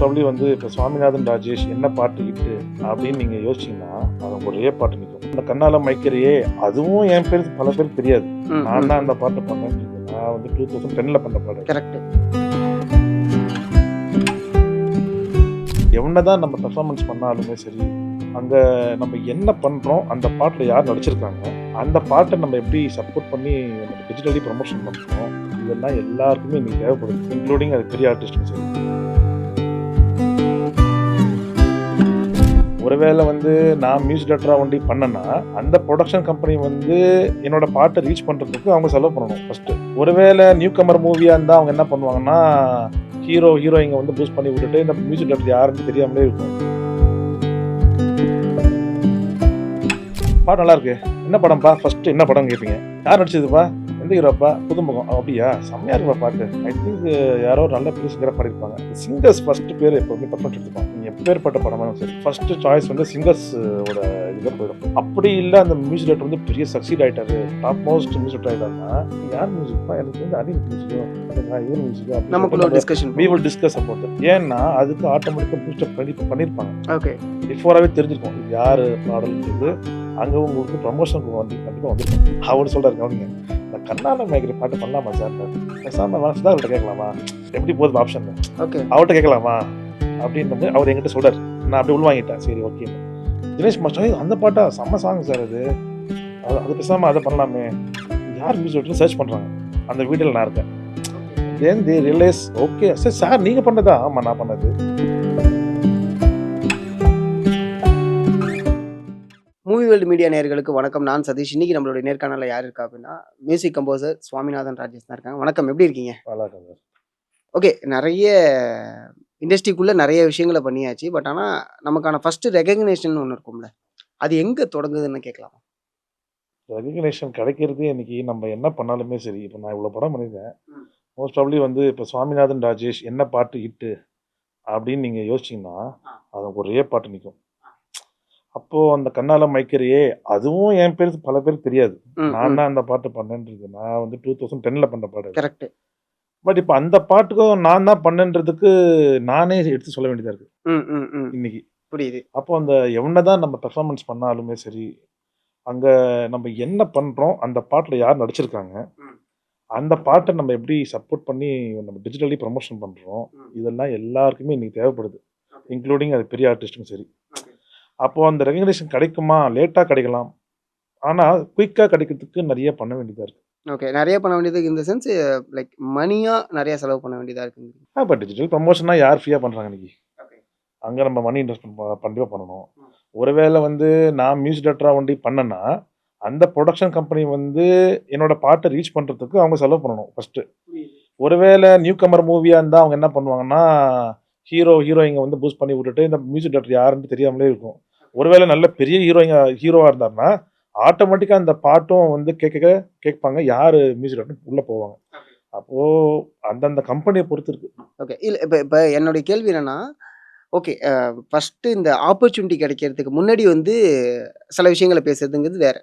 Probably வந்து இப்போ சுவாமிநாதன் ராஜேஷ் என்ன பாட்டு ஹிட்டு அப்படின்னு நீங்கள் யோசிச்சீங்கன்னா அது ஒரே பாட்டு நிற்கும். இந்த கண்ணால மைக்கிறையே அதுவும் என் பேர் பல பேருக்கு தெரியாது. நான் தான் அந்த பாட்டு பண்ணேன். நான் வந்து 2010 பண்ண பாடு. கரெக்ட். எவ்வளோதான் நம்ம பெர்ஃபார்மன்ஸ் பண்ணாலுமே சரி, அங்கே நம்ம என்ன பண்ணுறோம், அந்த பாட்டில் யார் நடிச்சிருக்காங்க, அந்த பாட்டை நம்ம எப்படி சப்போர்ட் பண்ணி நம்ம டிஜிட்டலி ப்ரமோஷன் பண்ணுறோம், இதெல்லாம் எல்லாருக்குமே இன்னைக்கு தேவைப்படுது, இன்க்ளூடிங் அது பெரிய ஆர்டிஸ்ட்டும் சரி. ஒருவேளை வந்து நான் மியூசிக் டேரக்டராக ஒண்டி பண்ணேன்னா அந்த ப்ரொடக்ஷன் கம்பெனி வந்து என்னோட பாட்டை ரீச் பண்ணுறதுக்கு அவங்க செலவு பண்ணணும் ஃபஸ்ட்டு. ஒருவேளை நியூ கமர் மூவியாக இருந்தால் அவங்க என்ன பண்ணுவாங்கன்னா ஹீரோயிங்க வந்து பூஸ்ட் பண்ணி விட்டுட்டு இந்த மியூசிக் டேரக்டர் யாருன்னு தெரியாமலே இருக்கும். பாட்டு நல்லா இருக்கு, என்ன படம்ப்பா, ஃபர்ஸ்ட் என்ன படம் கேட்பீங்க, யார் நடிச்சதுப்பா, எந்த ஹீரோப்பா, புதுமுகம், அப்படியா செம்மையா இருப்பா பாட்டு, ஐ திங்க் யாரோ நல்ல பெரிய சிங்கராக பாடிருப்பாங்க. சிங்கர்ஸ் ஃபர்ஸ்ட் பேர் எப்போதுமே பர்ஃபெக்ட் எடுத்துப்பாங்க. நீங்கள் எப்பேற்பட்ட படமாலும் சரி ஃபர்ஸ்ட் சாய்ஸ் வந்து சிங்கர்ஸோட இதுதான் போயிடும். அப்படி இல்லை அந்த மியூசிக் டேரக்டர் வந்து பெரிய சக்சீட் ஆகிட்டாரு, டாப் மோஸ்ட் மியூசிக் ஆகிட்டாருன்னா யார் மியூசிக்ப்பா, எனக்கு வந்து அனில் மியூசிக்கோ இவர் மியூசிக்கோ அப்படி டிஸ்கஸ் அபவுட். ஏன்னா அதுக்கு ஆட்டோமேட்டிக்காக பூஸ்டப் பண்ணியிருப்பாங்க. ஓகே, பிஃபோராகவே தெரிஞ்சிருக்கும் இது யார் பாடல்ன்றது. அங்கே உங்களுக்கு ப்ரமோஷன் கண்டிப்பாக வந்துருக்கும். அவர் சொல்கிறாரு, கவனிங்க இந்த கண்ணால மைக்கிற பாட்டு பண்ணலாமா சார், பேசாம மனசுதான் அவர்கிட்ட கேட்கலாமா, எப்படி போகுது ஆப்ஷன், ஓகே அவர்கிட்ட கேட்கலாமா அப்படின்னு அவர் என்கிட்ட சொல்றாரு. நான் அப்படி உள்வாங்கிட்டேன், சரி ஓகே. தினேஷ் மாஸ்டர் அந்த பாட்டா செம்ம சாங் சார், அது பேசாம அதை பண்ணலாமே, யார் மியூசிக் சர்ச் பண்றாங்க, அந்த வீடியோல நான் இருக்கேன். Then they realise okay sir, sir நீங்க பண்ணதா, ஆமா நான் பண்ணது. மூவி வேர்ல்டு மீடியா நேயர்களுக்கு வணக்கம். நான் சதீஷ். இன்னைக்கு நம்மளுடைய நேர்காணல யார் இருக்கா அப்படின்னா மியூசிக் கம்போசர் சுவாமிநாதன் ராஜேஷ் தான் இருக்காங்க. வணக்கம், எப்படி இருக்கீங்க? நல்லா இருக்காங்க. ஓகே, நிறைய இண்டஸ்ட்ரிக்குள்ள நிறைய விஷயங்களை பண்ணியாச்சு. பட் ஆனால் நமக்கான ஃபர்ஸ்ட் ரெகக்னேஷன் ஒன்று இருக்கும்ல, அது எங்கே தொடங்குதுன்னு கேட்கலாம். ரெகக்னேஷன் கிடைக்கிறது இன்னைக்கு நம்ம என்ன பண்ணாலுமே சரி. இப்போ நான் இவ்வளோ படம் பண்ணியிருக்கேன். மோஸ்ட் ப்ராபப்ளி வந்து இப்போ சுவாமிநாதன் ராஜேஷ் என்ன பாட்டு ஹிட்டு அப்படின்னு நீங்கள் யோசிச்சிங்கன்னா அது ஒரே பாட்டு நிற்கும். அப்போது அந்த கண்ணால மைக்கிறையே அதுவும் என் பேர் பல பேருக்கு தெரியாது. நான் தான் அந்த பாட்டு பண்ணேன்றது. நான் வந்து 2010 பண்ண பாடு. கரெக்ட். பட் இப்போ அந்த பாட்டுக்கும் நான் தான் பண்ணேன்றதுக்கு நானே எடுத்து சொல்ல வேண்டியதாக இருக்குது இன்னைக்கு. புரியுது. அப்போ அந்த எவ்வளோதான் நம்ம பெர்ஃபார்மன்ஸ் பண்ணாலுமே சரி, அங்கே நம்ம என்ன பண்ணுறோம், அந்த பாட்டில் யார் நடிச்சிருக்காங்க, அந்த பாட்டை நம்ம எப்படி சப்போர்ட் பண்ணி நம்ம டிஜிட்டலி ப்ரமோஷன் பண்ணுறோம், இதெல்லாம் எல்லாருக்குமே இன்னைக்கு தேவைப்படுது, இன்க்ளூடிங் அது பெரிய ஆர்டிஸ்ட்டும் சரி. அப்போது அந்த ரெகக்னேஷன் கிடைக்குமா, லேட்டாக கிடைக்கலாம், ஆனால் குயிக்காக கிடைக்கிறதுக்கு நிறைய பண்ண வேண்டியதாக இருக்குது. ஓகே, நிறைய பண்ண வேண்டியது இந்த சென்ஸ் லைக் மணியாக நிறைய செலவு பண்ண வேண்டியதாக இருக்குங்க. இப்போ டிஜிட்டல் ப்ரமோஷனாக யார் ஃப்ரீயாக பண்ணுறாங்க இன்னைக்கு, அங்கே நம்ம மணி இன்வெஸ்ட்மெண்ட் கண்டிப்பாக பண்ணணும். ஒருவேளை வந்து நான் மியூசிக் டேரக்டராக ஒண்டி பண்ணேன்னா அந்த ப்ரொடக்ஷன் கம்பெனி வந்து என்னோட பாட்டை ரீச் பண்ணுறதுக்கு அவங்க செலவு பண்ணணும் ஃபஸ்ட்டு. ஒருவேளை நியூ கமர் மூவியாக இருந்தால் அவங்க என்ன பண்ணுவாங்கன்னா ஹீரோயிங்க வந்து பூஸ்ட் பண்ணி விட்டுட்டு இந்த மியூசிக் டேரக்டர் யாருன்னு தெரியாமலே இருக்கும். ஒருவேளை நல்ல பெரிய ஹீரோவாக இருந்தாருன்னா ஆட்டோமேட்டிக்காக அந்த பாட்டும் வந்து கேட்பாங்க, யார் மியூசிக் டேரக்டர் உள்ளே போவாங்க. அப்போது அந்தந்த கம்பெனியை பொறுத்து இருக்கு. ஓகே, இல்லை இப்போ என்னுடைய கேள்வி என்னன்னா, ஓகே ஃபஸ்ட்டு இந்த ஆப்பர்ச்சுனிட்டி கிடைக்கிறதுக்கு முன்னாடி வந்து சில விஷயங்களை பேசுறதுங்கிறது வேறு.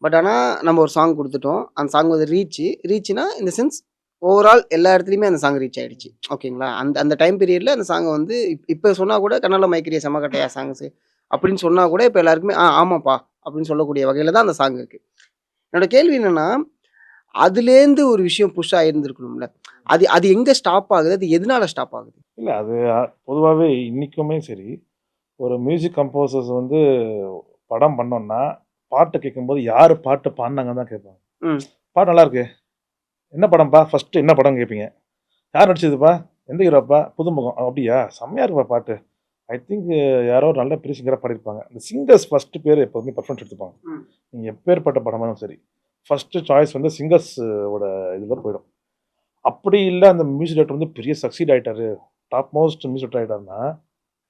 பட் ஆனால் நம்ம ஒரு சாங் கொடுத்துட்டோம், அந்த சாங் வந்து ரீச்னா இந்த சென்ஸ் ஓவரால் எல்லா இடத்துலையுமே அந்த சாங் ரீச் ஆகிடுச்சு. ஓகேங்களா, அந்த டைம் பீரியடில் அந்த சாங்கை வந்து இப்போ சொன்னால் கூட கண்ணால மைக்கிறிய செமக்கட்டையா சாங்ஸு அப்படின்னு சொன்னால் கூட இப்போ எல்லாருக்குமே ஆமாப்பா அப்படின்னு சொல்லக்கூடிய வகையில் தான் அந்த சாங் இருக்குது. என்னோட கேள்வி என்னென்னா, அதுலேருந்து ஒரு விஷயம் புஷ் ஆகிருந்துருக்கணும்ல, அது எங்கே ஸ்டாப் ஆகுது, அது எதனால ஸ்டாப் ஆகுது? இல்லை, அது பொதுவாகவே இன்றைக்குமே சரி, ஒரு மியூசிக் கம்போசர்ஸ் வந்து படம் பண்ணோன்னா பாட்டு கேட்கும்போது யார் பாட்டு பாடினாங்கன்னு தான் கேட்பாங்க. பாட்டு நல்லா இருக்கு, என்ன படம்ப்பா, ஃபர்ஸ்ட் என்ன படம் கேட்பீங்க, யார் நடிச்சதுப்பா, எந்த ஹீரோப்பா, புதுமுகம், அப்படியா செம்மையா இருப்பா பாட்டு, ஐ திங்க் யாரோ நல்ல பெரிய சிங்கராக பாடிருப்பாங்க. இந்த சிங்கர்ஸ் ஃபர்ஸ்ட் பேர் எப்போதுமே பர்ஃபெக்ட் எடுத்துப்பாங்க. நீங்கள் எப்பேற்பட்ட படமாலும் சரி ஃபர்ஸ்ட் சாய்ஸ் வந்து சிங்கர்ஸோட இதில் போயிடும். அப்படி இல்லை அந்த மியூசிக் டேரக்டர் வந்து பெரிய சக்சீட் ஆகிட்டாரு, டாப் மோஸ்ட் மியூசிக் ஆகிட்டாருன்னா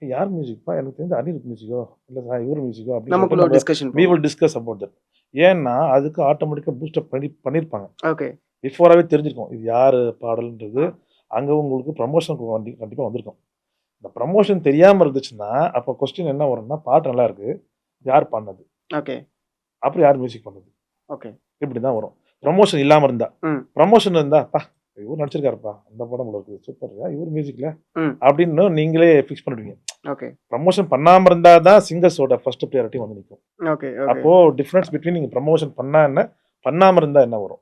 யார் மியூசிக்ப்பா, எனக்கு தெரிஞ்ச அனில் மியூசிக்கோ இல்லை இவர் மியூசிக்கோ அப்படின்னு டிஸ்கஸ் அபவுட் தட். ஏன்னா அதுக்கு ஆட்டோமேட்டிக்காக பூஸ்டப் பண்ணியிருப்பாங்க. ஓகே, பிஃபோராகவே தெரிஞ்சிருக்கும் இது யார் பாடல்ன்றது. அங்கே உங்களுக்கு ப்ரமோஷன் கண்டிப்பாக வந்திருக்கும். இந்த ப்ரமோஷன் தெரியாமல் இருந்துச்சுன்னா அப்போ கொஸ்டின் என்ன வரும்னா, பாட்டு நல்லா இருக்கு, யார் பாடினது, ஓகே அப்புறம் யார் மியூசிக் பண்ணது, ஓகே, இப்படி தான் வரும். ப்ரமோஷன் இல்லாமல் இருந்தா. ப்ரமோஷன் இருந்தா இவர் நடிச்சிருக்காருப்பா அந்த படம் போல இருக்கு சூப்பர் இவர் மியூசிக்ல ம். அப்படின்னு நீங்களே ஃபிக்ஸ் பண்ணிடுவீங்க. ஓகே ப்ரமோஷன் பண்ணாம இருந்தா தான் சிங்கர்ஸோட ஃபர்ஸ்ட் ப்ரியாரிட்டி வந்து நிற்கும். ஓகே ஓகே அப்போ டிஃபரன்ஸ் பிட்வீன் நீங்க ப்ரமோஷன் பண்ணா என்ன பண்ணாம இருந்தா என்ன வரும்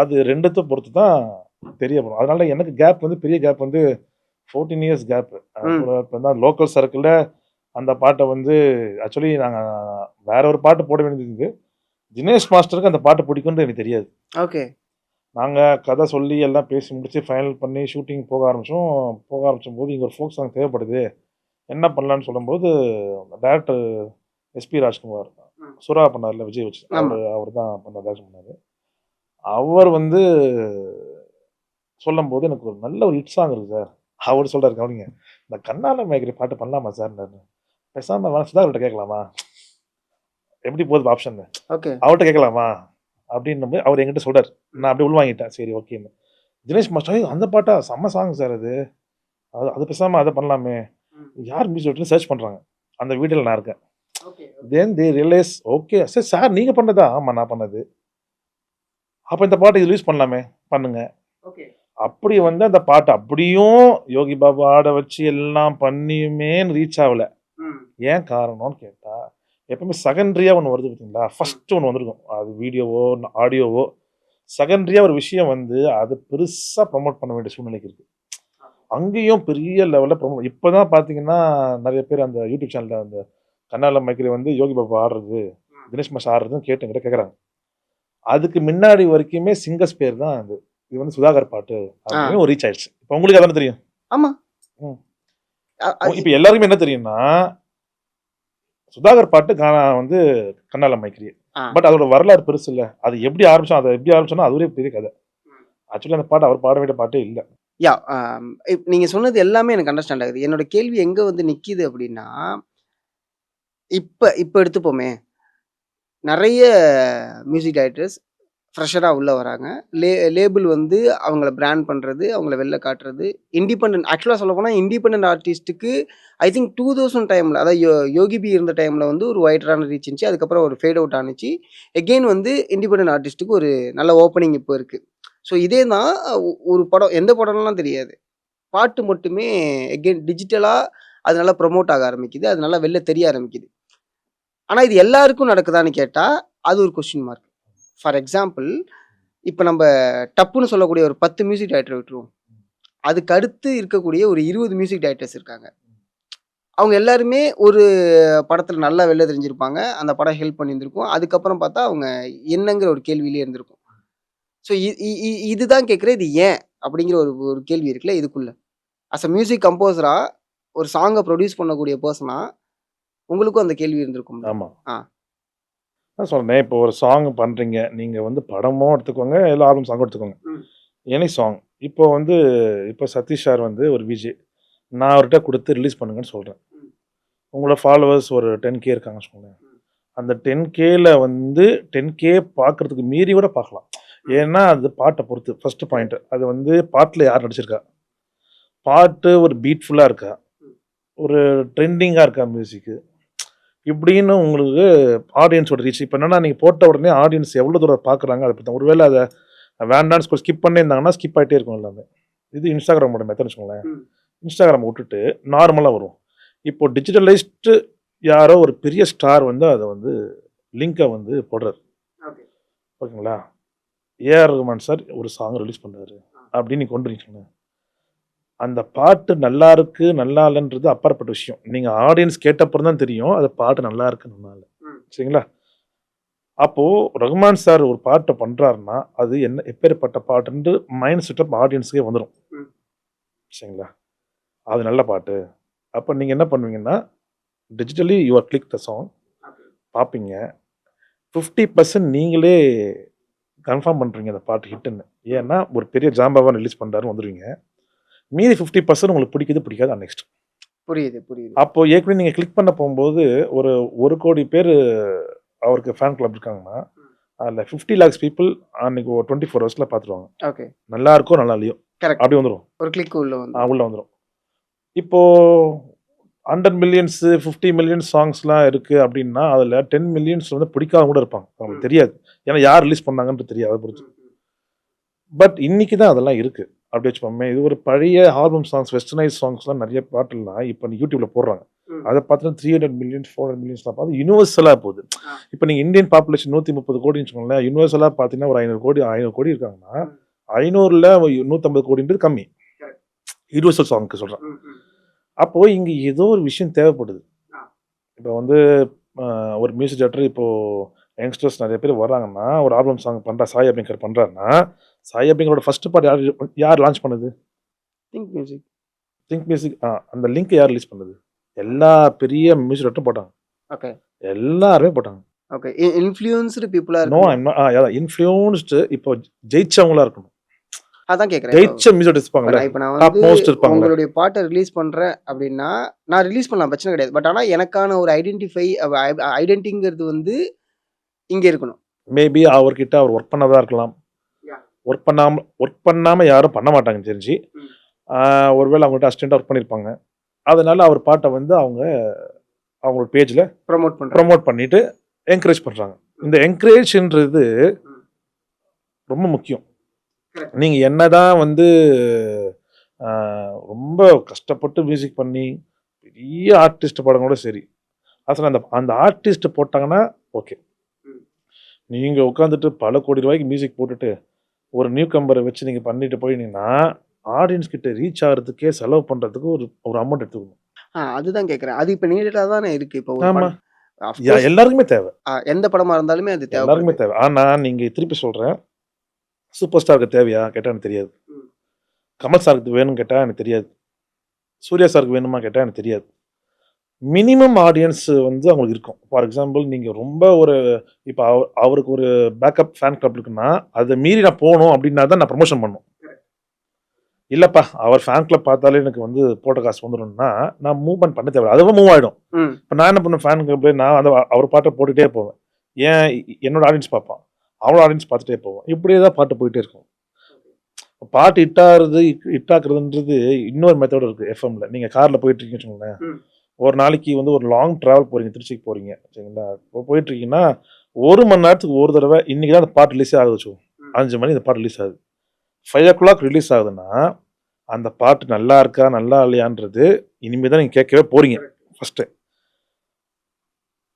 அது ரெண்டுத்தை பொறுத்து தான் தெரிய வரும். அதனால எனக்கு கேப் வந்து பெரிய கேப் வந்து 14 இயர்ஸ் கேப். இப்போ லோக்கல் சர்க்கிளில் அந்த பாட்டை வந்து ஆக்சுவலி நாங்கள் வேற ஒரு பாட்டு போட வேண்டியது தினேஷ் மாஸ்டருக்கு அந்த பாட்டு பிடிக்கும்னு எனக்கு தெரியாது. ஓகே நாங்கள் கதை சொல்லி எல்லாம் பேசி முடிச்சு ஃபைனல் பண்ணி ஷூட்டிங் போக ஆரம்பிச்சும் போது இங்கே ஒரு ஃபோக் சாங் தேவைப்படுது என்ன பண்ணலான்னு சொல்லும்போது டேரக்டர் எஸ்பி ராஜ்குமார் சுறா பண்ணார்ல விஜய் வச்சு அவர் தான் டேரக்ஷன் பண்ணார். அவர் வந்து சொல்லும் போது எனக்கு ஒரு நல்ல ஒரு ஹிட் சாங் இருக்குது சார். அவர் சொல்கிறாரு கவனிங்க இந்த கண்ணால மேய்க்கிற பாட்டு பண்ணலாமா சார் பேசாமல் வேணா சுதாகர்கிட்ட கேட்கலாமா எப்படி போகுது ஆப்ஷன் ஓகே அவர்கிட்ட கேட்கலாமா அப்படின்னு அவர் என்கிட்ட சொல்கிறார். நான் அப்படியே உள்வாங்கிட்டேன் சரி ஓகேன்னு. தினேஷ் மாஸ்டர் அந்த பாட்டா செம்ம சாங் சார் அது பேசாமல் அதை பண்ணலாமே யார் மியூசிக் சர்ச் பண்ணுறாங்க அந்த வீடியோவில் நான் இருக்கேன். Then they realise okay sir sir நீங்கள் பண்ணதா ஆமாம் நான் பண்ணது அப்போ இந்த பாட்டை இது யூஸ் பண்ணலாமே பண்ணுங்க. அப்படி வந்து அந்த பாட்டு அப்படியும் யோகி பாபு ஆட வச்சு எல்லாம் பண்ணியுமே ரீச் ஆகலை. ஏன் காரணம்னு கேட்டால் எப்பவுமே செகண்டரியாக ஒன்று வருது பார்த்தீங்களா ஃபர்ஸ்ட் ஒன்று வந்திருக்கும் அது வீடியோவோ ஆடியோவோ செகண்டரியாக ஒரு விஷயம் வந்து அது பெருசாக ப்ரமோட் பண்ண வேண்டிய சூழ்நிலைக்கு இருக்குது. அங்கேயும் பெரிய லெவலில் ப்ரமோட் இப்போ தான் பார்த்தீங்கன்னா நிறைய பேர் அந்த யூடியூப் சேனலில் அந்த கண்ணால மைக்கில் வந்து யோகி பாபு ஆடுறது தினேஷ் மாஸ்டர் ஆடுறதுன்னு கேட்டுங்கிட்ட கேட்குறாங்க. அதுக்கு முன்னாடி வரைக்குமே சிங்கர்ஸ் பேர் தான் இது வந்து சுதாகர் பாட்டு அப்படின்னு ஒரு ரீச் ஆயிடுச்சு. இப்போ உங்களுக்கு அதானே தெரியும். ஆமா இப்போ எல்லாருக்குமே என்ன தெரியும்னா சுதாகர் பாட்டு வந்து கண்ணால மைக்கிரி பட் அதோட வரலாறு பெருசு இல்லை. அது எப்படி ஆரம்பிச்சோன்னா அதுவே பெரிய கதை. ஆக்சுவலி அந்த பாட்டு அவர் பாட வேண்டிய பாட்டே இல்லை. யா நீங்க சொன்னது எல்லாமே எனக்கு அண்டர்ஸ்டாண்ட் ஆகுது. என்னோட கேள்வி எங்க வந்து நிக்குது அப்படின்னா இப்ப எடுத்துப்போமே நிறைய மியூசிக் டைரக்டர்ஸ் ஃப்ரெஷராக உள்ளே வராங்க. லேபிள் வந்து அவங்கள பிராண்ட் பண்ணுறது அவங்கள வெளில காட்டுறது இண்டிபெண்ட் ஆக்சுவலாக சொல்ல போனால் இண்டிபெண்ட் ஆர்டிஸ்ட்டுக்கு ஐ திங்க் 2000 டைமில் அதாவது யோகி பி இருந்த டைமில் வந்து ஒரு வைடரான ரீச் இருந்துச்சு. அதுக்கப்புறம் ஒரு ஃபேட் அவுட் ஆனிச்சு. எகெயின் வந்து இண்டிபெண்ட் ஆர்டிஸ்ட்டுக்கு ஒரு நல்ல ஓப்பனிங் இப்போ இருக்குது. ஸோ இதே தான் ஒரு படம் எந்த படம்லாம் தெரியாது பாட்டு மட்டுமே எகெயின் டிஜிட்டலாக அது நல்லா ப்ரொமோட் ஆக ஆரம்பிக்குது. அது நல்லா வெளில தெரிய ஆரம்பிக்குது. ஆனால் இது எல்லாருக்கும் நடக்குதான்னு கேட்டால் அது ஒரு கொஸ்டின் மார்க். ஃபார் எக்ஸாம்பிள் இப்போ நம்ம டப்புன்னு சொல்லக்கூடிய ஒரு 10 மியூசிக் டைரக்டர் விட்டுருவோம். அதுக்கு அடுத்து இருக்கக்கூடிய ஒரு 20 மியூசிக் டைரக்டர்ஸ் இருக்காங்க. அவங்க எல்லாருமே ஒரு படத்தில் நல்லா வெளில தெரிஞ்சிருப்பாங்க. அந்த படம் ஹெல்ப் பண்ணியிருந்திருக்கும். அதுக்கப்புறம் பார்த்தா அவங்க என்னங்கிற ஒரு கேள்வியிலே இருந்திருக்கும். ஸோ இதுதான் கேட்குறேன் இது ஏன் அப்படிங்கிற ஒரு கேள்வி இருக்குல்ல இதுக்குள்ள. அஸ் அ மியூசிக் கம்போசரா ஒரு சாங்கை ப்ரொடியூஸ் பண்ணக்கூடிய பர்சனா உங்களுக்கும் அந்த கேள்வி இருந்திருக்கும். ஆமாம் நான் சொல்கிறேன் இப்போ ஒரு சாங் பண்ணுறீங்க நீங்கள் வந்து படமும் எடுத்துக்கோங்க இல்லை ஆல்பம் சாங்கும் எடுத்துக்கோங்க எனி சாங் இப்போ சதீஷ் சார் வந்து ஒரு விஜய் நான் அவர்கிட்ட கொடுத்து ரிலீஸ் பண்ணுங்கன்னு சொல்கிறேன். உங்களோட ஃபாலோவர்ஸ் ஒரு 10K இருக்காங்க சொல்லுங்கள். அந்த 10Kல வந்து 10K பார்க்குறதுக்கு மீறி கூட பார்க்கலாம். ஏன்னா அது பாட்டை பொறுத்து ஃபர்ஸ்ட் பாயிண்ட் அது வந்து பாட்டில் யார் நடிச்சிருக்கா பாட்டு ஒரு பீட்ஃபுல்லாக இருக்கா ஒரு ட்ரெண்டிங்காக இருக்கா மியூசிக்கு இப்படின்னு உங்களுக்கு ஆடியன்ஸோட ரீச். இப்போ என்னன்னா நீங்கள் போட்ட உடனே ஆடியன்ஸ் எவ்வளோ தூரம் பார்க்குறாங்க அதை பற்றி ஒருவேளை அதை வேண்டான்னு சொல்லி ஸ்கிப் பண்ணியிருந்தாங்கன்னா ஸ்கிப் ஆகிட்டே இருக்கும் எல்லாமே. இது இன்ஸ்டாகிராமோட மெத்தட் வச்சுக்கோங்களேன். இன்ஸ்டாகிராம் விட்டுட்டு நார்மலாக வரும். இப்போ டிஜிட்டலைஸ்டு யாரோ ஒரு பெரிய ஸ்டார் வந்து அதை வந்து லிங்கை வந்து போடுறாரு ஓகேங்களா. ஏஆர் ரஹ்மான் சார் ஒரு சாங் ரிலீஸ் பண்ணுறாரு அப்படின்னு கொண்டு வரீங்க. அந்த பாட்டு நல்லா இருக்கு நல்லா இல்லைன்றது அப்பாற்பட்ட விஷயம். நீங்கள் ஆடியன்ஸ் கேட்டப்பறம் தான் தெரியும் அது பாட்டு நல்லா இருக்கு நல்லா இல்லை சரிங்களா. அப்போது ரஹ்மான் சார் ஒரு பாட்டை பண்ணுறாருன்னா அது என்ன எப்பேற்பட்ட பாட்டுன்ட்டு மைண்ட் செட்டப் ஆடியன்ஸுக்கே வந்துடும் சரிங்களா. அது நல்ல பாட்டு. அப்போ நீங்கள் என்ன பண்ணுவீங்கன்னா digitally you are click the song பார்ப்பீங்க. 50% நீங்களே கன்ஃபார்ம் பண்ணுறீங்க அந்த பாட்டு ஹிட்டுன்னு. ஏன்னா ஒரு பெரிய ஜாம்பாவாக ரிலீஸ் பண்ணுறாருன்னு வந்துடுவீங்க. மீதி 50% உங்களுக்கு பிடிக்காது நெக்ஸ்ட் புரியுது. அப்போது ஏற்கனவே நீங்கள் கிளிக் பண்ண போகும்போது ஒரு 1 கோடி பேர் அவருக்கு ஃபேன் கிளப் இருக்காங்கன்னா அதில் 50 lakhs பீப்புள் அன்னைக்கு ஒரு 24 ஹவர்ஸில் பார்த்துருவாங்க. ஓகே நல்லா இருக்கோ நல்லா இல்லையோ அப்படி வந்துடும் ஒரு கிளிக் உள்ளே வந்துடும். இப்போது 100 மில்லியன்ஸ் 50 மில்லியன் சாங்ஸ்லாம் இருக்குது அப்படின்னா அதில் 10 மில்லியன்ஸ் வந்து பிடிக்காத கூட இருப்பாங்க அவங்களுக்கு தெரியாது. ஏன்னா யார் ரிலீஸ் பண்ணாங்கன்றது தெரியாது. அதை பொறுத்து பட் இன்னைக்கு தான் அதெல்லாம் இருக்கு. அப்படி வச்சுப்போமே. இது ஒரு பழைய ஆல்பம் சாங்ஸ், வெஸ்டர்னைஸ் சாங்ஸ்லாம் நெறைய பாட்டுலாம் இப்ப யூடியூப்ல போடுறாங்க. அத பார்த்தீங்கன்னா 300 மில்லியன்ஸ், 400 மில்லியன்ஸ்லாம் பார்த்து யுனிவர்சலா போகுது. இப்ப நீங்க இந்தியன் பாப்புலேஷன் 130 கோடின்னு வச்சுக்கோங்களேன். யுனிவர்சலா பார்த்தீங்கன்னா ஒரு 500 கோடி இருக்காங்கன்னா, 500ல 150 கோடின்றது கம்மி. யுனிவர்சல் சாங்க்கு சொல்றேன். அப்போ இங்க ஏதோ ஒரு விஷயம் தேவைப்படுது. இப்ப வந்து அ ஒரு மியூசிக் டைரக்டர் இப்போ யங்ஸ்டர்ஸ் நெறைய பேர் வர்றாங்கன்னா, ஒரு ஆல்பம் சாங் சாய் அபியங்கர் பண்றாருன்னா, சாய் அபியங்கரோட ஃபர்ஸ்ட் பார்ட் யார் லான்ச் பண்ணது? Think music. திங்க் மியூசிக் அந்த லிங்க் யார் ரிலீஸ் பண்ணது? எல்லா பெரிய மியூசிக் டைரக்டரும் போட்டாங்க. ஓகே. எல்லாருமே போட்டாங்க. ஓகே. இன்ஃப்ளூயன்ஸ்டு பீப்பிளா நோ இருக்கணும். ஐம் நாட் அதான் இன்ஃப்ளூயன்ஸ்டு இப்போ ஜெயிச்சவங்களா இருக்கணும். அதான் கேட்குறேன். இப்போ ஜெயிச்ச மியூசிக் இருப்பாங்கல்ல. இப்ப நான் டாப் வந்து மோஸ்ட் இருப்பாங்கல்ல. உங்களுடைய பாட்ட ரிலீஸ் பண்றேன் அப்டின்னா, நான் ரிலீஸ் பண்ணலாம் பிரச்சனை கிடையாது. பட் ஆனா எனக்கான ஒரு ஐடென்டிட்டிங்கிறது வந்து இங்க இருக்கணும். மேபி அவர்கிட்ட அவர் வொர்க் பண்ணதா இருக்கலாம். வொர்க் பண்ணாம யாரும் பண்ண மாட்டாங்க எனக்கு தெரிஞ்சு. ம். ஒருவேளை அவங்ககிட்ட அசிஸ்டன்ட்டா வொர்க் பண்ணியிருப்பாங்க. அதனால அவர் பாட்ட வந்து அவங்களோட பேஜ்ல ப்ரமோட் ப்ரமோட் பண்ணிட்டு என்கரேஜ் பண்றாங்க. இந்த என்கரேஜ்ன்றது ம். ரொம்ப முக்கியம். கரெக்ட். நீங்க என்னதான் வந்து அ ரொம்ப கஷ்டப்பட்டு மியூசிக் பண்ணி பெரிய ஆர்டிஸ்ட் படம் கூட சரி. அசல அந்த ஆர்டிஸ்ட் போட்டாங்கன்னா ஓகே. ம். நீங்க உட்காந்துட்டு பல கோடி ரூபாய்க்கு மியூசிக் போட்டுட்டு, ஒரு நியூ கம்பர வச்சு நீங்க பண்ணிட்டு போயிட்டீங்கன்னா, ஆடியன்ஸ் கிட்ட ரீச் ஆகுறதுக்கே செலவு பண்றதுக்கு ஒரு ஒரு அமௌண்ட் எடுத்துக்கணும். அதுதான் கேட்குறேன். அது இப்ப நீடடா தானே இருக்கு. இப்போ ஒரு ஆமா. படம் அஃப்கோர்ஸ் எல்லாருக்குமே தேவை. எந்த படமா இருந்தாலுமே அது எல்லாருக்குமே தேவைப்படுது. தேவை. ஆனா, நீங்க திருப்பி சொல்றேன். சூப்பர் ஸ்டாருக்கு தேவையா? கேட்டா எனக்கு தெரியாது. ம். கமல் சாருக்கு வேணும்னு கேட்டா எனக்கு தெரியாது. சூர்யா சாருக்கு வேணுமா கேட்டா எனக்கு தெரியாது. மினிமம் ஆடியன்ஸ் வந்து அவங்களுக்கு இருக்கும். ஃபார் எக்ஸாம்பிள் நீங்க ரொம்ப ஒரு இப்ப அவருக்கு ஒரு பேக்கப் ஃபேன் கிளப் இருக்குன்னா, அத மீறி நான் போணும் அப்டின்னா தான் நான் ப்ரமோஷன் பண்ணணும். இல்லப்பா அவர் ஃபேன் கிளப் பார்த்தாலே எனக்கு வந்து போட்ட காசு வந்துரும்னா, நான் மூவ்மெண்ட் பண்ண தேவையில்ல. அதுவே மூவ் ஆயிடும். ம். இப்ப நான் என்ன பண்ணுவேன் ஃபேன் கிளப்ல நான் அவர் பாட்ட போட்டுட்டே போவேன். ஏன் என்னோட ஆடியன்ஸ் பார்ப்பான். அவனோட ஆடியன்ஸ் பார்த்துட்டே போவான். இப்படியே தான் பாட்டு போயிட்டே இருக்கும். பாட்டு ஹிட் ஆக்குறதுன்றது இன்னொரு மெத்தட் இருக்கு எஃப்எம்ல. நீங்க கார்ல போயிட்டு இருக்கீங்கன்னு வச்சுக்கோங்களேன். ம். ஒரு நாளைக்கு வந்து ஒரு லாங் டிராவல் போறீங்க. திருச்சிக்கு போறீங்க. சரிங்களா? இப்போ போயிட்டு இருக்கீங்கன்னா, 1 மணி நேரத்துக்கு ஒரு தடவ இன்னைக்கு தான் அந்த பாட்டு ரிலீஸே ஆகுது வச்சுக்கோங்க. ம். 5 மணி இந்த பாட்டு ரிலீஸ் ஆகுது. 5:00 ரிலீஸ் ஆகுதுன்னா, அந்த பாட்டு நல்லா இருக்கா, நல்லா இல்லையான்றது இனிமே தான் நீங்க கேட்கவே போறீங்க. ஃபர்ஸ்ட்டு.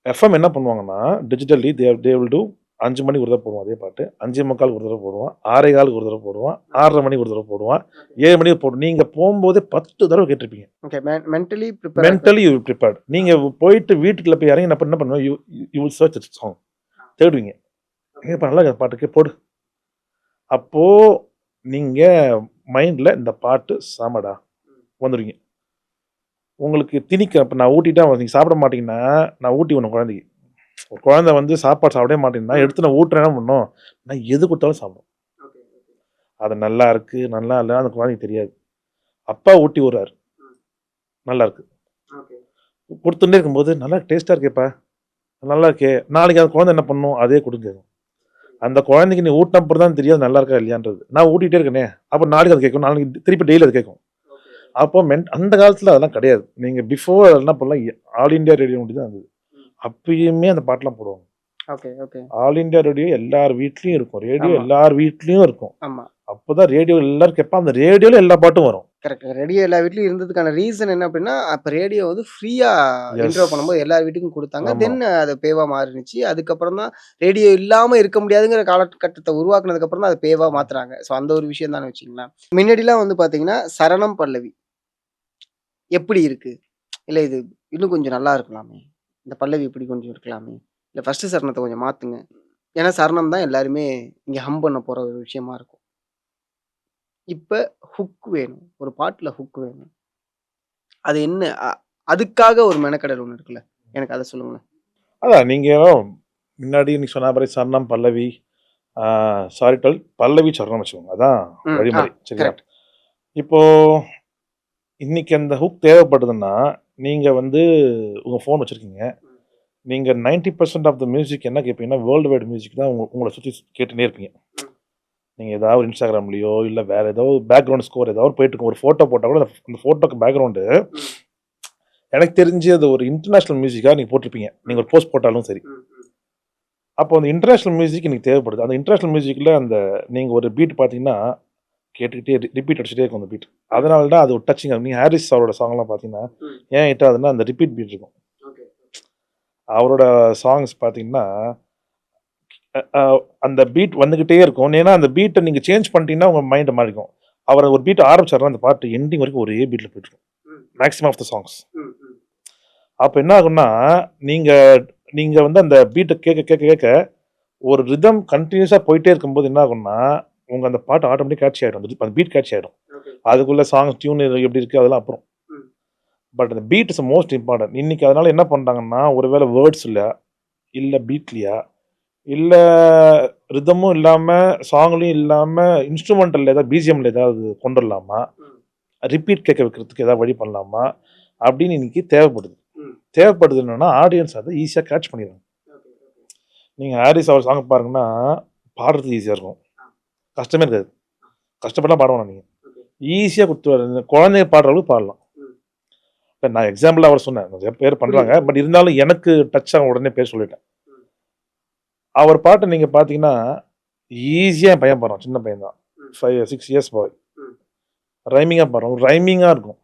எஃப்எம் என்ன பண்ணுவாங்கன்னா, டிஜிட்டல்லி தே வில் டூ 5 மணிக்கு ஒரு தடவ போடுவான் அதே பாட்டு. 5:45க்கு ஒரு தடவ போடுவான். 6:15க்கு ஒரு தடவ போடுவான். 6:30 மணிக்கு ஒரு தடவ போடுவான். 7 மணிக்கு போடுவான். நீங்க போம்போதே 10 தடவ கேட்டிருப்பீங்க. Okay. Mentally prepare mentally you prepared. நீங்க போயிட்டு வீட்டுக்குள்ள போய் இறங்கி என்ன பண்ணுவேன், you will search that song. தேடுவீங்க. ஏப்பா நல்லா இருக்கே பாட்டுக்கு போடு. அப்போ நீங்க மைண்ட்ல இந்த பாட்டு செமடா வந்துருவீங்க. உங்களுக்கு திணிக்க இப்ப நான் ஊட்டிட்டா நீங்க சாப்பிட மாட்டீங்கன்னா, நான் ஊட்டி விடணும் குழந்தைக்கு. ஒரு குழந்தை வந்து சாப்பாடு சாப்பிடவே மாட்டேங்குதுன்னா, எடுத்து நான் ஊட்டுறேன் என்ன பண்ணணும்? நான் எது குடுத்தாலும் சாப்பிடும். ஓகே. அது நல்லா இருக்கு, நல்லா இல்ல அந்த குழந்தைக்கு தெரியாது. அப்பா ஊட்டி விடுறாரு. நல்லா இருக்கு. ஓகே. குடுத்துட்டே இருக்கும்போது, நல்லா டேஸ்ட்டா இருக்கேப்பா. நல்லா இருக்கே. நாளைக்கு அந்த குழந்தை என்ன பண்ணும்? அதே குடுங்க. அந்த குழந்தைக்கு நீ ஊட்டின அப்புறம் தான் தெரியும் அது நல்லா இருக்கா இல்லையான்றது. நான் ஊட்டிட்டே இருக்கேனே! அப்ப நாளைக்கு அது கேட்கும். நாளைக்கு திருப்பி டெய்லி அது கேட்கும். அப்போ அந்த காலத்துல அதெல்லாம் கிடையாது. நீங்க பிஃபோர் என்ன பண்ணலாம், ஆல் இந்தியா ரேடியோ மட்டும் தான் இருந்தது. அப்பயுமே அந்த பாட்டெல்லாம் போடுவாங்க. Okay. Okay. All India radio எல்லார் வீட்லயும் இருக்கும். ரேடியோ ஆமா. எல்லார் வீட்லயும் இருக்கும். ஆமா. அப்பதான் ரேடியோ எல்லாரும் கேட்பாங்க. அந்த ரேடியோல எல்லா பாட்டும் வரும். கரெக்ட். ரேடியோ எல்லா வீட்லயும் இருந்ததுக்கான ரீசன் என்ன அப்டின்னா, அப்ப ரேடியோ வந்து ஃப்ரீயா எஸ். இன்ட்ரோ பண்ணும்போது எல்லார் வீட்டுக்கும் குடுத்தாங்க. ஆமா. தென் அது பேவா மாறுனுச்சு. அதுக்கப்புறம் தான் ரேடியோ இல்லாம இருக்க முடியாதுங்கிற காலகட்டத்த உருவாக்குனதுக்கு அப்புறம் தான் அது பேவா மாத்துறாங்க. ஸோ அந்த ஒரு விஷயம் தானே வச்சுக்கங்களேன். முன்னாடிலாம் வந்து பார்த்தீங்கன்னா, சரணம், பல்லவி எப்படி இருக்கு? இல்ல இது இன்னும் கொஞ்சம் நல்லா இருக்கலாமே. இந்த பல்லவி இப்படி கொஞ்சம் இருக்கலாமே. இல்ல ஃபர்ஸ்ட்டு சரணத்த கொஞ்சம் மாத்துங்க. ஏன்னா சரணம் தான் எல்லாருமே இங்க ஹம் பண்ண போற ஒரு விஷயமா இருக்கும். இப்ப ஹுக் வேணும். ஒரு பாட்டுல ஹுக் வேணும். அது என்ன? அதுக்காக ஒரு மெனக்கெடல் ஒண்ணு இருக்குல்ல. எனக்கு அத சொல்லுங்களேன். அதான் நீங்க முன்னாடி நீ சொன்ன மாரி சரணம், பல்லவி, ஆ சாரி பல்லவி, சரணம் வச்சுக்கோங்க. அதான் ம். வழிமுறை. சரியா? கரெக்ட். இப்போ இன்னைக்கு அந்த ஹுக் தேவைப்படுதுன்னா, நீங்க வந்து உங்க ஃபோன் வச்சிருக்கீங்க. நீங்க 90% ஆஃப் த மியூசிக் என்ன கேட்பீங்கன்னா, வேர்ல்டு வைட் மியூசிக் தான் உங்கள சுத்தி கேட்டுன்னே இருப்பீங்க. ம். நீங்க ஏதாவது Instagramலயோ, இல்ல வேற ஏதோ பேக்கிரவுண்ட் ஸ்கோர் ஏதாவது போயிட்டு இருக்கும். ஒரு ஃபோட்டோ போட்டா கூட அந்த ஃபோட்டோக்கு பேக்கிரவுண்டு ம். எனக்கு தெரிஞ்சு அது ஒரு இன்டர்நேஷனல் மியூசிக்கா நீங்க போட்டிருப்பீங்க. நீங்க ஒரு போஸ்ட் போட்டாலும் சரி. ம். ம். அப்போ அந்த இன்டர்நேஷனல் மியூசிக் எனக்கு தேவைப்படுது. அந்த இன்டர்நேஷனல் மியூசிக்கில் அந்த நீங்கள் ஒரு பீட் பார்த்தீங்கன்னா கேட்டுக்கிட்டே ரிப்பீட் அடிச்சுட்டே இருக்கும் அந்த பீட். அதனால தான் அது ஒரு டச்சிங். நீங்கள் ஹாரிஸ் அவரோட சாங்லாம் பார்த்தீங்கன்னா ஏன் ஹிட் ஆகுதுன்னா அந்த ரிப்பீட் பீட் இருக்கும். அவரோட சாங்ஸ் பார்த்தீங்கன்னா அந்த பீட் வந்துக்கிட்டே இருக்கும். ஏன்னா அந்த பீட்டை நீங்கள் சேஞ்ச் பண்ணிட்டீங்கன்னா உங்கள் மைண்டை மாறிக்கும். அவர் ஒரு பீட் ஆரம்பிச்சாருன்னா அந்த பாட்டு எண்டிங் வரைக்கும் ஒரே பீட்டில் போயிட்டுருக்கும் மேக்ஸிமம் ஆஃப் த சாங்ஸ். அப்போ என்ன ஆகும்னா நீங்கள் நீங்கள் வந்து அந்த பீட்டை கேட்க கேட்க கேட்க ஒரு ரிதம் கண்டினியூஸாக போயிட்டே இருக்கும்போது என்ன ஆகும்னா உங்கள் அந்த பாட்டு ஆட்டோமேட்டிக் கேட்ச் ஆகிடும். அந்த பீட் கேட்ச் ஆகிடும். அதுக்குள்ளே சாங் டியூன் எப்படி இருக்குது அதெல்லாம் அப்புறம். பட் அந்த பீட் இஸ் மோஸ்ட் இம்பார்ட்டன்ட். இன்னைக்கு அதனால என்ன பண்ணுறாங்கன்னா ஒருவேளை வேர்ட்ஸ் இல்லை பீட்லையா இல்லை ரிதமும் இல்லாமல் சாங்லையும் இல்லாமல் இன்ஸ்ட்ருமெண்டல் ஏதாவது பிஜிஎம்ல ஏதாவது கொண்டு வரலாமா, ரிப்பீட் கேட்க வைக்கிறதுக்கு ஏதாவது வழி பண்ணலாமா அப்படின்னு இன்னைக்கு தேவைப்படுது என்னன்னா ஆடியன்ஸ் அதை ஈஸியாக கேட்ச் பண்ணிடுறாங்க. நீங்கள் ஹாரிஸ் அவர் சாங் பாருங்கன்னா பாடுறதுக்கு ஈஸியாக இருக்கும், கஷ்டமே இருக்காது. கஷ்டப்படலாம் பாடுவோம் நீங்கள் ஈஸியாக கொடுத்து குழந்தைங்க பாடுற அளவுக்கு பாடலாம். இப்போ நான் எக்ஸாம்பிள் அவர் சொன்னேன், நிறைய பேர் பண்ணுறாங்க. பட் இருந்தாலும் எனக்கு டச் ஆக உடனே பேர் சொல்லிட்டேன். அவர் பாட்டை நீங்கள் பார்த்தீங்கன்னா ஈஸியாக என் பையன் பாடுறான், சின்ன பையன் தான், 5-6 இயர்ஸ் பாய். ரைமிங்காக பாடுறான், ஒரு ரைமிங்காக இருக்கும்.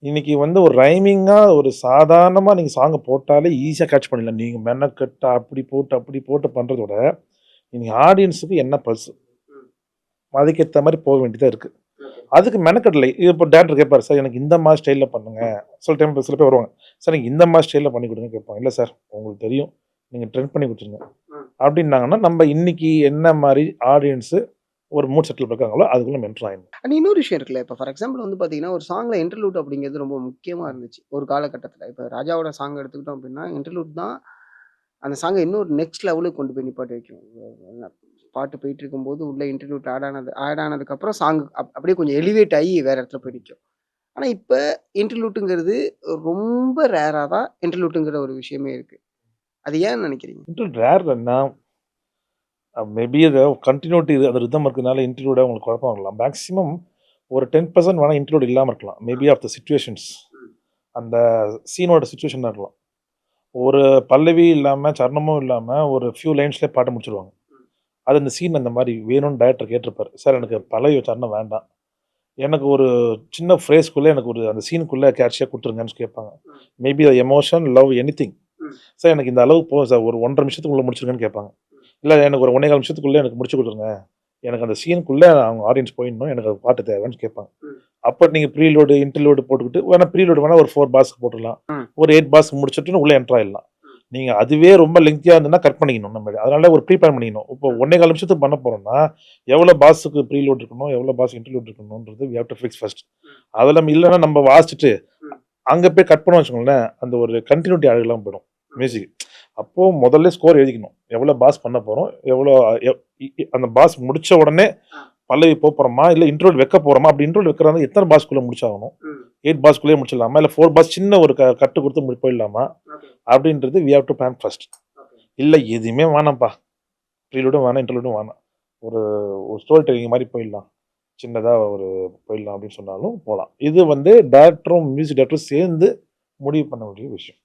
இன்னைக்கு வந்து ஒரு ரைமிங்காக ஒரு சாதாரணமாக நீங்கள் சாங்கை போட்டாலே ஈஸியாக கேட்ச் பண்ணிடலாம். நீங்கள் மெனக்கட்டு அப்படி போட்டு பண்ணுறத விட இன்னைக்கு ஆடியன்ஸுக்கு என்ன பல்ஸ் அதுக்கேற்ற மாதிரி போக வேண்டியதாக இருக்குது. அதுக்கு மெனக்கட்டலை. இப்போ டேரக்டர் கேட்பார், சார் எனக்கு இந்த மாதிரி ஸ்டைலில் பண்ணுங்க. சில பேர் வருவாங்க, சார் நீங்கள் இந்த மாதிரி ஸ்டைலில் பண்ணி கொடுங்க கேட்பாங்க. இல்லை சார் உங்களுக்கு தெரியும், நீங்கள் ட்ரெண்ட் பண்ணி கொடுத்துருங்க அப்படின்னாங்கன்னா நம்ம இன்னைக்கு என்ன மாதிரி ஆடியன்ஸு ஒரு மூட் செட்டில் இருக்காங்களோ அதுக்குள்ள மென்டர் ஆயிடும். அண்ட் இன்னொரு விஷயம் இருக்குல்ல, இப்போ ஃபார் எக்ஸாம்பிள் வந்து பார்த்தீங்கன்னா ஒரு சாங்கில் இன்டர்லூட் அப்படிங்கிறது ரொம்ப முக்கியமாக இருந்துச்சு ஒரு காலகட்டத்தில். இப்போ ராஜாவோட சாங் எடுத்துக்கிட்டோம் அப்படின்னா இன்டர்லூட் தான் அந்த சாங்கை இன்னொரு நெக்ஸ்ட் லெவலுக்கு கொண்டு போய் நிப்பாட்டி வைக்கும். பாட்டு போயிட்டு இருக்கும்போது உள்ள இன்டர்லூட் ஆட் ஆனதுக்கப்புறம் சாங் அப்படியே கொஞ்சம் எலிவேட் ஆகி வேற இடத்துல போய் நிற்கும். ஆனால் இப்போ இன்டர்லூட்டுங்கிறது ரொம்ப ரேராக தான் இன்டர்லூட்டுங்கிற ஒரு விஷயமே இருக்குது. அது ஏன்னு நினைக்கிறீங்க? இன்டர்லூட் ரேர் என்ன, மேபி அது கண்டினியூட்டி அந்த ரிதம் இருக்கிறதுனால இன்டர்லூட உங்களுக்கு குழப்பம் வரலாம். மேக்ஸிமம் ஒரு 10% வேணால் இன்டர்லூட் இல்லாமல் இருக்கலாம். மேபி ஆஃப் த சிச்சுவேஷன்ஸ், அந்த சீனோட சுச்சுவேஷனாக இருக்கலாம். ஒரு பல்லவி இல்லாமல் சரணமும் இல்லாமல் ஒரு ஃபியூ லைன்ஸ்லேயே பாட்டு முடிச்சிடுவாங்க. அது அந்த சீன் அந்த மாதிரி வேணும்னு டைரக்டர் கேட்டிருப்பார், சார் எனக்கு பல்லவி சரணம் வேண்டாம், எனக்கு ஒரு சின்ன ஃப்ரேஸ்க்குள்ளே எனக்கு ஒரு அந்த சீனுக்குள்ளே கேட்சியாக கொடுத்துருங்கன்னு கேட்பாங்க. மேபி அது எமோஷன், லவ், எனிதிங். சார் எனக்கு இந்த அளவுக்கு போகும் சார், ஒரு 1.5 நிமிஷத்துக்குள்ளே முடிச்சிருங்கன்னு கேட்பாங்க. இல்லை எனக்கு ஒரு 1.25 நிமிஷத்துக்குள்ளே எனக்கு முடிச்சு கொடுத்துருங்க, எனக்கு அந்த சீனுக்குள்ளே அவங்க ஆடியன்ஸ் போயிடணும், எனக்கு அது பாட்டு தேவைன்னு கேட்பாங்க. அப்போ நீங்கள் ப்ரீலோடு இன்டர்லோடு போட்டுக்கிட்டு வேணால் ப்ரீலோடு வேணால் ஒரு 4 பாஸ்க்கு போட்டுடலாம், ஒரு 8 பாஸ்க்கு முடிச்சுட்டு உள்ளே என்ட்ரு ஆகிடலாம். நீங்கள் அதுவே ரொம்ப லெங்க்தியாக இருந்ததுன்னா கட் பண்ணிக்கணும். நம்ம அதனால ஒரு ப்ரீ பிளான் பண்ணிக்கணும். இப்போ 1.25 நிமிஷத்துக்கு பண்ண போகிறோம்னா எவ்வளோ பாஸுக்கு ப்ரீலோட் இருக்கணும், எவ்வளோ பாஸ் இன்டர்லோட் இருக்கணுன்றது we have to fix first. அதெல்லாம் இல்லைன்னா நம்ம வாசிச்சுட்டு அங்கே போய் கட் பண்ண வச்சுக்கோங்களேன், அந்த ஒரு கண்டினியூட்டி அழகெல்லாம் போயிடும் மியூசிக். அப்போது முதல்ல ஸ்கோர் எழுதிக்கணும், எவ்வளோ பாஸ் பண்ண போகிறோம், எவ்வளோ அந்த பாஸ் முடித்த உடனே பல்லவி போகிறோமா இல்லை இன்ட்ரோல் வைக்க போகிறோமா. அப்படி இன்ட்ரோல் வைக்கிறாங்க எத்தனை பாஸ்க்குள்ளே முடிச்சாகணும், 8 பாஸ்க்குள்ளேயே முடிச்சிடலாமா இல்லை 4 பாஸ் சின்ன ஒரு கட்டு கொடுத்து போயிடலாமா அப்படின்றது we have to plan first. இல்லை எதுவுமே வேணாம்ப்பா, ப்ரீலோடும் வேணாம் இன்டர்லோடும் வேணாம், ஒரு ஸ்டோரி டெல்லிங் மாதிரி போயிடலாம், சின்னதாக ஒரு போயிடலாம் அப்படின்னு சொன்னாலும் போகலாம். இது வந்து டேரக்டரும் மியூசிக் டேரக்டரும் சேர்ந்து முடிவு பண்ண வேண்டிய விஷயம்.